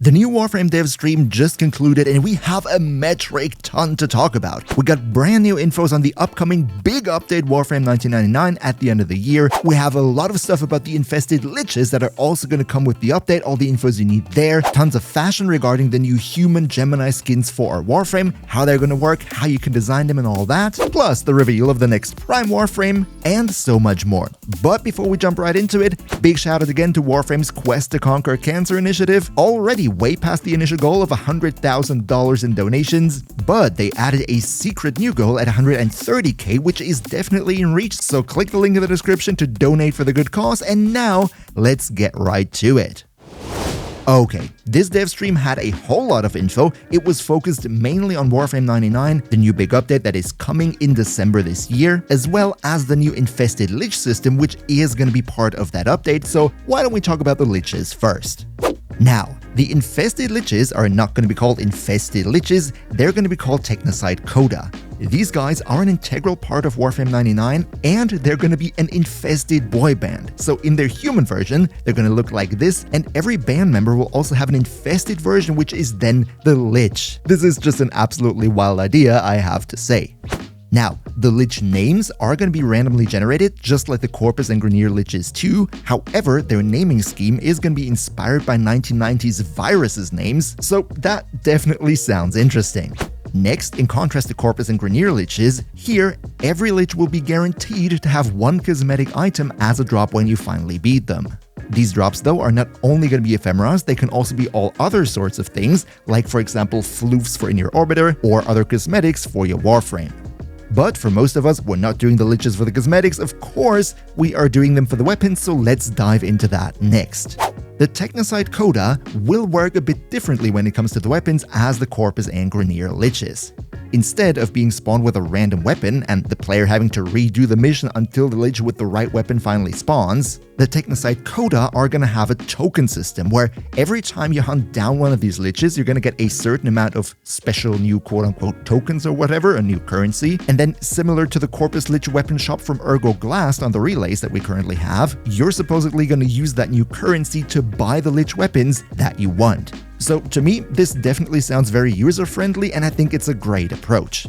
The new Warframe Devstream just concluded and we have a metric ton to talk about. We got brand new infos on the upcoming big update Warframe 1999 at the end of the year. We have a lot of stuff about the Infested Liches that are also going to come with the update, all the infos you need there. Tons of fashion regarding the new human Gemini skins for our Warframe, how they're going to work, how you can design them and all that. Plus the reveal of the next Prime Warframe and so much more. But before we jump right into it, big shout out again to Warframe's Quest to Conquer Cancer initiative. Already way past the initial goal of $100,000 in donations, but they added a secret new goal at $130K, which is definitely in reach, so click the link in the description to donate for the good cause, and now let's get right to it. Okay, this Devstream had a whole lot of info. It was focused mainly on Warframe 99, the new big update that is coming in December this year, as well as the new Infested Lich system, which is going to be part of that update, so why don't we talk about the Liches first? Now, the Infested Liches are not going to be called Infested Liches, they're going to be called Technocide Coda. These guys are an integral part of Warframe 99, and they're going to be an infested boy band. So in their human version, they're going to look like this, and every band member will also have an infested version, which is then the Lich. This is just an absolutely wild idea, I have to say. Now, the Lich names are going to be randomly generated, just like the Corpus and Grineer Liches too. However, their naming scheme is going to be inspired by 1990s viruses names, so that definitely sounds interesting. Next, in contrast to Corpus and Grineer Liches, here, every Lich will be guaranteed to have one cosmetic item as a drop when you finally beat them. These drops, though, are not only going to be ephemeras, they can also be all other sorts of things, like for example floofs for in your orbiter or other cosmetics for your Warframe. But for most of us, we're not doing the Liches for the cosmetics, of course, we are doing them for the weapons, so let's dive into that next. The Technocide Coda will work a bit differently when it comes to the weapons as the Corpus and Grineer Liches. Instead of being spawned with a random weapon and the player having to redo the mission until the Lich with the right weapon finally spawns, the Technocide Coda are going to have a token system where every time you hunt down one of these Liches, you're going to get a certain amount of special new quote-unquote tokens or whatever, a new currency, and then similar to the Corpus Lich weapon shop from Ergo Glass on the relays that we currently have, you're supposedly going to use that new currency to buy the Lich weapons that you want. So to me, this definitely sounds very user-friendly and I think it's a great approach.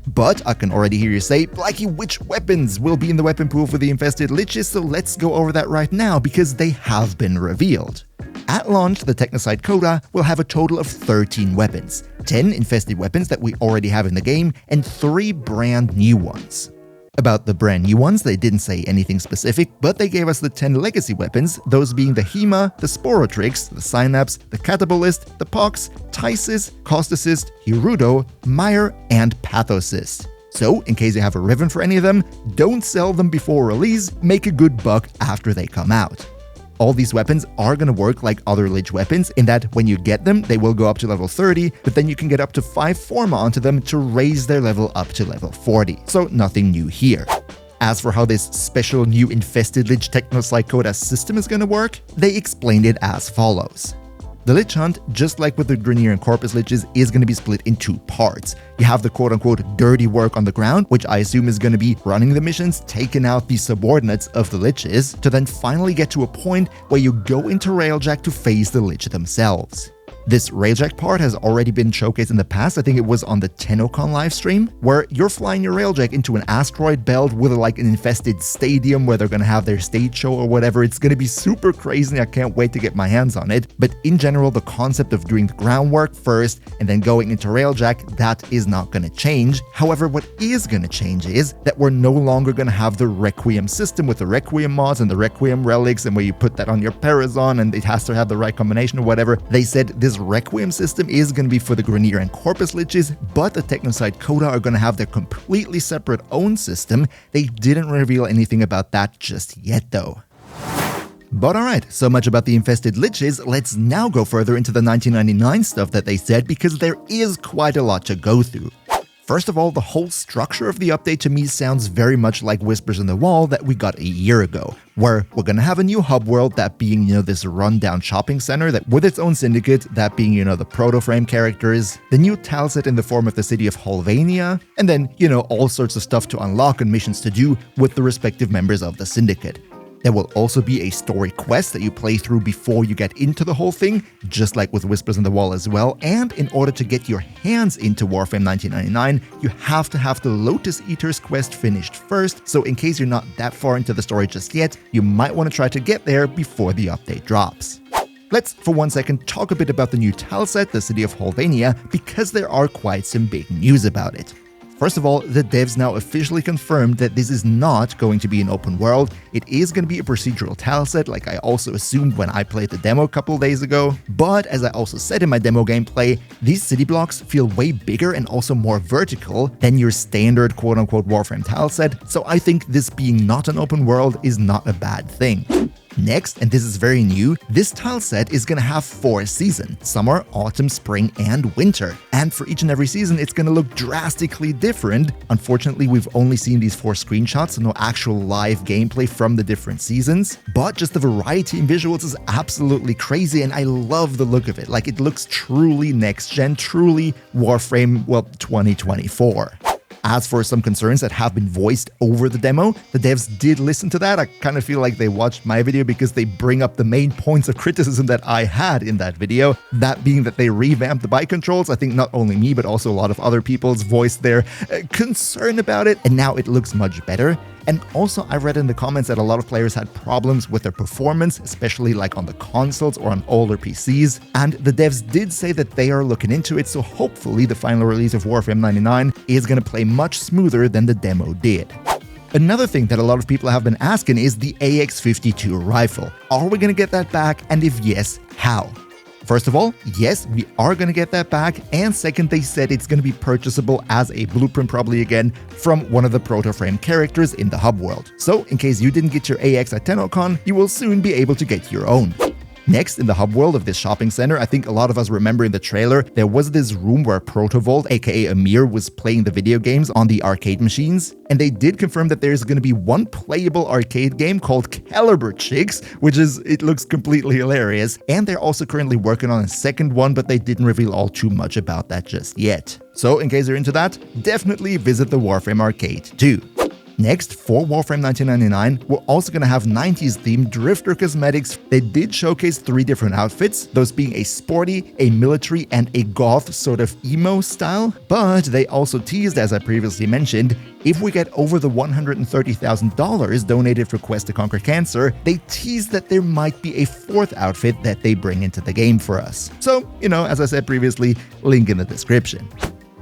But I can already hear you say, Blacky, which weapons will be in the weapon pool for the Infested Liches, so let's go over that right now because they have been revealed. At launch, the Technocide Coda will have a total of 13 weapons, 10 infested weapons that we already have in the game, and 3 brand new ones. About the brand new ones, they didn't say anything specific, but they gave us the 10 legacy weapons, those being the Hema, the Sporotrix, the Synapse, the Catabolist, the Pox, Tysis, Causticist, Hirudo, Mire, and Pathocyst. So, in case you have a Riven for any of them, don't sell them before release, make a good buck after they come out. All these weapons are going to work like other Lich weapons in that when you get them, they will go up to level 30, but then you can get up to 5 Forma onto them to raise their level up to level 40, so nothing new here. As for how this special new Infested Lich Technocide Coda system is going to work, they explained it as follows. The Lich Hunt, just like with the Grineer and Corpus Liches, is going to be split in 2 parts. You have the quote-unquote dirty work on the ground, which I assume is going to be running the missions, taking out the subordinates of the Liches, to then finally get to a point where you go into Railjack to face the Lich themselves. This Railjack part has already been showcased in the past, I think it was on the TennoCon livestream, where you're flying your Railjack into an asteroid belt with like an infested stadium where they're gonna have their stage show or whatever. It's gonna be super crazy, I can't wait to get my hands on it. But in general, the concept of doing the groundwork first and then going into Railjack, that is not gonna change. However, what is gonna change is that we're no longer gonna have the Requiem system with the Requiem mods and the Requiem relics and where you put that on your Parazon and it has to have the right combination or whatever. They said this Requiem system is going to be for the Grineer and Corpus Liches, but the Technocide Coda are going to have their completely separate own system. They didn't reveal anything about that just yet though. But alright, so much about the Infested Liches, let's now go further into the 1999 stuff that they said because there is quite a lot to go through. First of all, the whole structure of the update to me sounds very much like Whispers in the Wall that we got a year ago, where we're gonna have a new hub world, that being, this rundown shopping center that with its own syndicate, that being, the proto-frame characters, the new tile set in the form of the city of Holvania, and then, all sorts of stuff to unlock and missions to do with the respective members of the syndicate. There will also be a story quest that you play through before you get into the whole thing, just like with Whispers in the Wall as well. And in order to get your hands into Warframe 1999, you have to have the Lotus Eater's quest finished first, so in case you're not that far into the story just yet, you might want to try to get there before the update drops. Let's, for 1 second, talk a bit about the new tileset, the City of Holvania, because there are quite some big news about it. First of all, the devs now officially confirmed that this is not going to be an open world. It is going to be a procedural tileset, like I also assumed when I played the demo a couple days ago. But as I also said in my demo gameplay, these city blocks feel way bigger and also more vertical than your standard quote-unquote Warframe tileset, so I think this being not an open world is not a bad thing. Next, and this is very new, this tileset is going to have 4 seasons: summer, autumn, spring, and winter. And for each and every season, it's going to look drastically different. Unfortunately, we've only seen these 4 screenshots, so no actual live gameplay from the different seasons. But just the variety in visuals is absolutely crazy, and I love the look of it. Like, it looks truly next-gen, truly Warframe, well, 2024. As for some concerns that have been voiced over the demo, the devs did listen to that. I kind of feel like they watched my video because they bring up the main points of criticism that I had in that video. That being that they revamped the bike controls. I think not only me, but also a lot of other people's voiced their concern about it, and now it looks much better. And also, I read in the comments that a lot of players had problems with their performance, especially like on the consoles or on older PCs. And the devs did say that they are looking into it, so hopefully the final release of Warframe 99 is going to play much smoother than the demo did. Another thing that a lot of people have been asking is the AX-52 rifle. Are we going to get that back? And if yes, how? First of all, yes, we are going to get that back, and second, they said it's going to be purchasable as a blueprint probably again from one of the Protoframe characters in the hub world. So in case you didn't get your AX at TennoCon, you will soon be able to get your own. Next, in the hub world of this shopping center, I think a lot of us remember in the trailer, there was this room where Protovolt, aka Amir, was playing the video games on the arcade machines. And they did confirm that there's going to be one playable arcade game called Caliber Chicks, it looks completely hilarious. And they're also currently working on a second one, but they didn't reveal all too much about that just yet. So in case you're into that, definitely visit the Warframe arcade too. Next, for Warframe 1999, we're also going to have 90s themed Drifter cosmetics. They did showcase 3 different outfits, those being a sporty, a military, and a goth sort of emo style. But they also teased, as I previously mentioned, if we get over the $130,000 donated for Quest to Conquer Cancer, they teased that there might be a 4th outfit that they bring into the game for us. So, as I said previously, link in the description.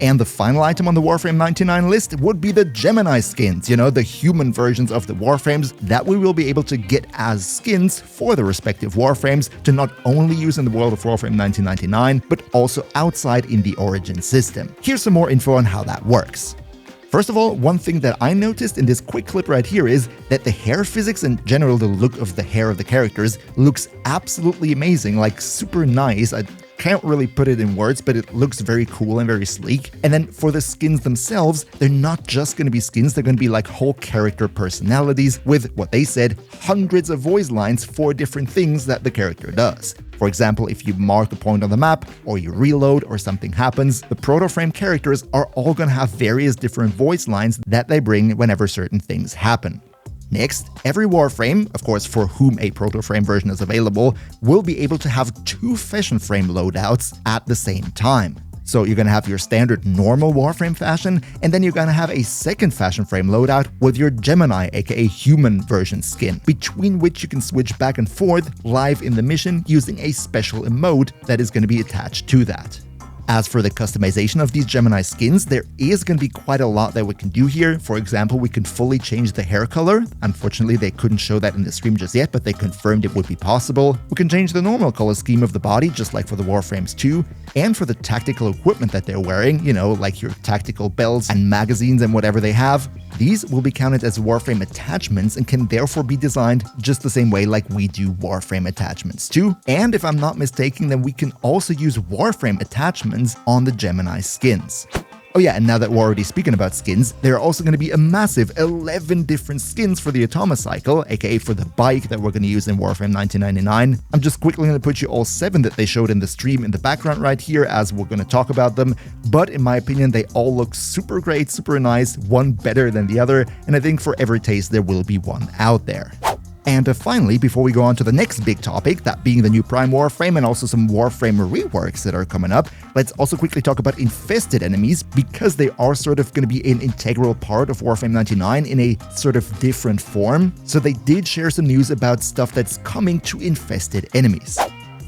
And the final item on the Warframe 99 list would be the Gemini Skins, the human versions of the Warframes that we will be able to get as skins for the respective Warframes to not only use in the world of Warframe 1999, but also outside in the Origin system. Here's some more info on how that works. First of all, one thing that I noticed in this quick clip right here is that the hair physics and general the look of the hair of the characters looks absolutely amazing, like super nice. I can't really put it in words, but it looks very cool and very sleek. And then for the skins themselves, they're not just going to be skins, they're going to be like whole character personalities with, what they said, hundreds of voice lines for different things that the character does. For example, if you mark a point on the map, or you reload, or something happens, the Protoframe characters are all going to have various different voice lines that they bring whenever certain things happen. Next, every Warframe, of course for whom a Protoframe version is available, will be able to have 2 Fashion Frame loadouts at the same time. So you're going to have your standard normal Warframe fashion, and then you're going to have a second Fashion Frame loadout with your Gemini, aka human version skin, between which you can switch back and forth live in the mission using a special emote that is going to be attached to that. As for the customization of these Gemini skins, there is going to be quite a lot that we can do here. For example, we can fully change the hair color. Unfortunately, they couldn't show that in the stream just yet, but they confirmed it would be possible. We can change the normal color scheme of the body, just like for the Warframes too. And for the tactical equipment that they're wearing, like your tactical belts and magazines and whatever they have, these will be counted as Warframe attachments and can therefore be designed just the same way like we do Warframe attachments too. And if I'm not mistaken, then we can also use Warframe attachments on the Gemini skins. Oh yeah, and now that we're already speaking about skins, there are also going to be a massive 11 different skins for the Automa cycle, aka for the bike that we're going to use in Warframe 1999. I'm just quickly going to put you all 7 that they showed in the stream in the background right here as we're going to talk about them, but in my opinion they all look super great, super nice, one better than the other, and I think for every taste there will be one out there. And finally, before we go on to the next big topic, that being the new Prime Warframe and also some Warframe reworks that are coming up, let's also quickly talk about infested enemies, because they are sort of going to be an integral part of Warframe 99 in a sort of different form. So they did share some news about stuff that's coming to infested enemies.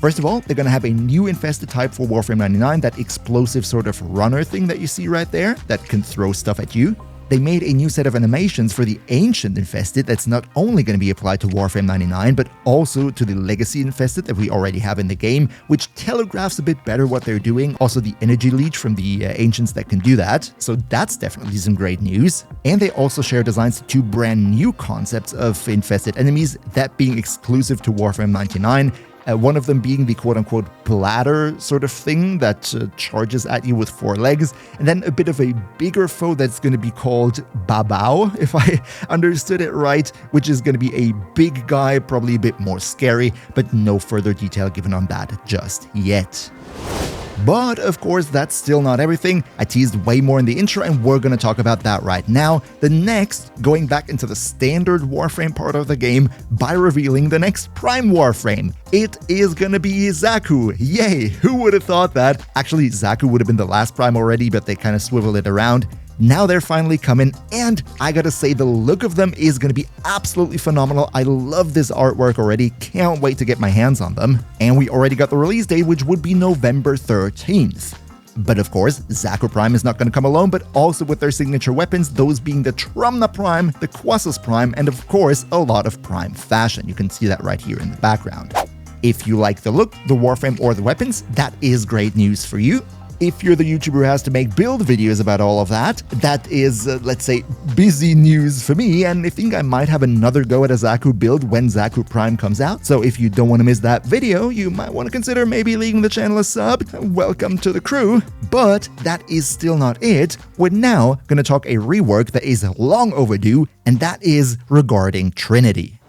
First of all, they're going to have a new infested type for Warframe 99, that explosive sort of runner thing that you see right there that can throw stuff at you. They made a new set of animations for the Ancient Infested that's not only going to be applied to Warframe 99, but also to the Legacy Infested that we already have in the game, which telegraphs a bit better what they're doing. Also the Energy Leech from the Ancients that can do that, so that's definitely some great news. And they also share designs to 2 brand new concepts of infested enemies, that being exclusive to Warframe 99. One of them being the quote-unquote bladder sort of thing that charges at you with 4 legs, and then a bit of a bigger foe that's going to be called Babao, if I understood it right, which is going to be a big guy, probably a bit more scary, but no further detail given on that just yet. But of course, that's still not everything. I teased way more in the intro, and we're going to talk about that right now. The next, going back into the standard Warframe part of the game by revealing the next Prime Warframe. It is going to be Xaku. Yay, who would have thought that? Actually, Xaku would have been the last Prime already, but they kind of swiveled it around. Now they're finally coming, and I gotta say the look of them is gonna be absolutely phenomenal. I love this artwork already, can't wait to get my hands on them. And we already got the release date, which would be November 13th. But of course, Xaku Prime is not going to come alone, but also with their signature weapons, those being the Trumna Prime, the Quassus Prime, and of course, a lot of Prime fashion. You can see that right here in the background. If you like the look, the Warframe, or the weapons, that is great news for you. If you're the YouTuber who has to make build videos about all of that, that is, let's say, busy news for me, and I think I might have another go at a Xaku build when Xaku Prime comes out. So if you don't want to miss that video, you might want to consider maybe leaving the channel a sub. Welcome to the crew. But that is still not it. We're now going to talk a rework that is long overdue, and that is regarding Trinity.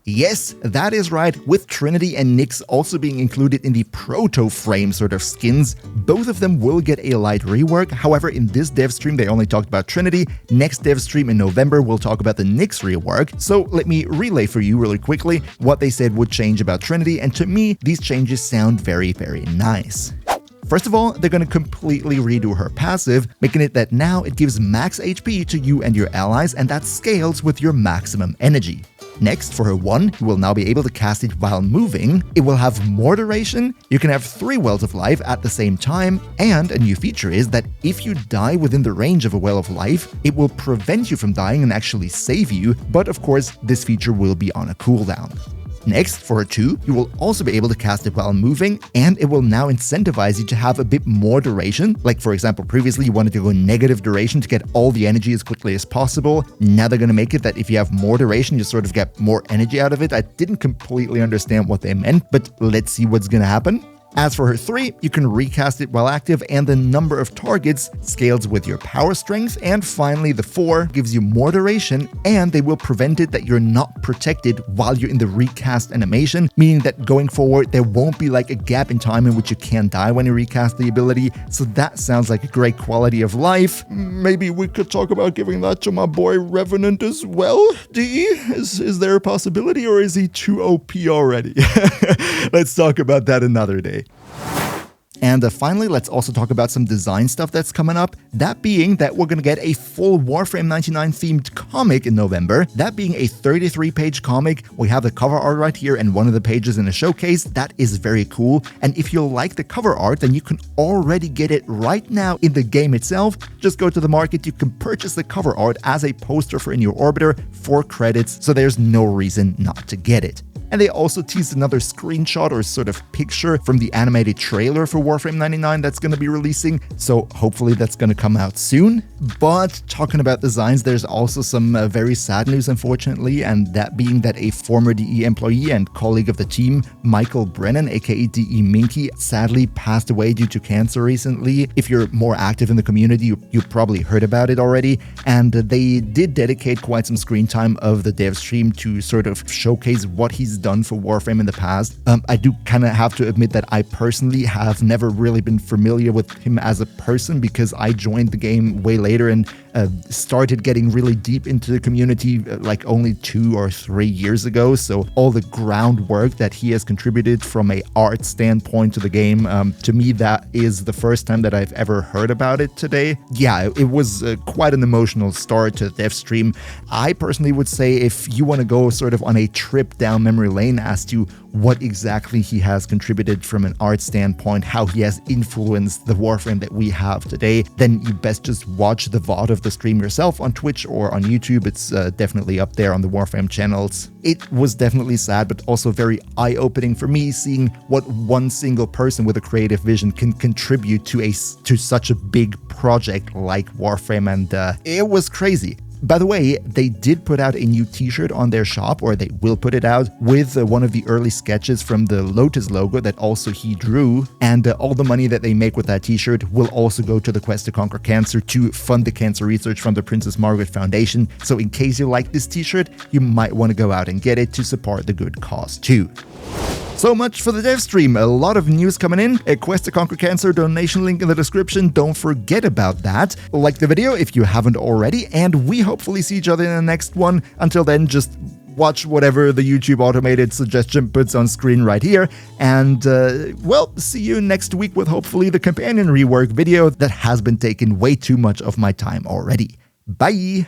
Yes, that is right, with Trinity and Nyx also being included in the proto-frame sort of skins. Both of them will get a light rework. However, in this dev stream they only talked about Trinity. Next dev stream in November we'll talk about the Nyx rework. So let me relay for you really quickly what they said would change about Trinity, and to me these changes sound very, very nice. First of all, they're going to completely redo her passive, making it that now it gives max HP to you and your allies, and that scales with your maximum energy. Next, for her 1, you will now be able to cast it while moving. It will have more duration, you can have 3 wells of life at the same time, and a new feature is that if you die within the range of a well of life, it will prevent you from dying and actually save you, but of course, this feature will be on a cooldown. Next, for a 2, you will also be able to cast it while moving, and it will now incentivize you to have a bit more duration. Like for example, previously you wanted to go negative duration to get all the energy as quickly as possible. Now they're going to make it that if you have more duration, you sort of get more energy out of it. I didn't completely understand what they meant, but let's see what's going to happen. As for her 3, you can recast it while active, and the number of targets scales with your power strength. And finally, the 4 gives you more duration, and they will prevent it that you're not protected while you're in the recast animation, meaning that going forward there won't be like a gap in time in which you can't die when you recast the ability. So that sounds like a great quality of life. Maybe we could talk about giving that to my boy Revenant as well, D? Is there a possibility, or is he too OP already? Let's talk about that another day. And finally, let's also talk about some design stuff that's coming up. That being that we're going to get a full Warframe 99 themed comic in November. That being a 33-page comic. We have the cover art right here and one of the pages in a showcase. That is very cool. And if you like the cover art, then you can already get it right now in the game itself. Just go to the market. You can purchase the cover art as a poster for in your orbiter for credits. So there's no reason not to get it. And they also teased another screenshot or sort of picture from the animated trailer for Warframe 99 that's going to be releasing, so hopefully that's going to come out soon. But talking about designs, there's also some very sad news, unfortunately, and that being that a former DE employee and colleague of the team, Michael Brennan, aka DE Minky, sadly passed away due to cancer recently. If you're more active in the community, you've probably heard about it already, and they did dedicate quite some screen time of the dev stream to sort of showcase what he's done for Warframe in the past. I do kind of have to admit that I personally have never really been familiar with him as a person because I joined the game way later, and started getting really deep into the community like only 2 or 3 years ago, so all the groundwork that he has contributed from a art standpoint to the game, to me that is the first time that I've ever heard about it today. Yeah, it was quite an emotional start to Devstream. I personally would say if you want to go sort of on a trip down memory lane as to what exactly he has contributed from an art standpoint, how he has influenced the Warframe that we have today, then you best just watch the VOD of the stream yourself on Twitch or on YouTube. It's definitely up there on the Warframe channels. It was definitely sad, but also very eye-opening for me, seeing what one single person with a creative vision can contribute to such a big project like Warframe, and it was crazy. By the way, they did put out a new t-shirt on their shop, or they will put it out, with one of the early sketches from the Lotus logo that also he drew, and all the money that they make with that t-shirt will also go to the Quest to Conquer Cancer to fund the cancer research from the Princess Margaret Foundation. So in case you like this t-shirt, you might want to go out and get it to support the good cause too. So much for the Devstream. A lot of news coming in. A Quest to Conquer Cancer donation link in the description. Don't forget about that. Like the video if you haven't already, and we hopefully see each other in the next one. Until then, just watch whatever the YouTube automated suggestion puts on screen right here. And, well, see you next week with hopefully the companion rework video that has been taking way too much of my time already. Bye!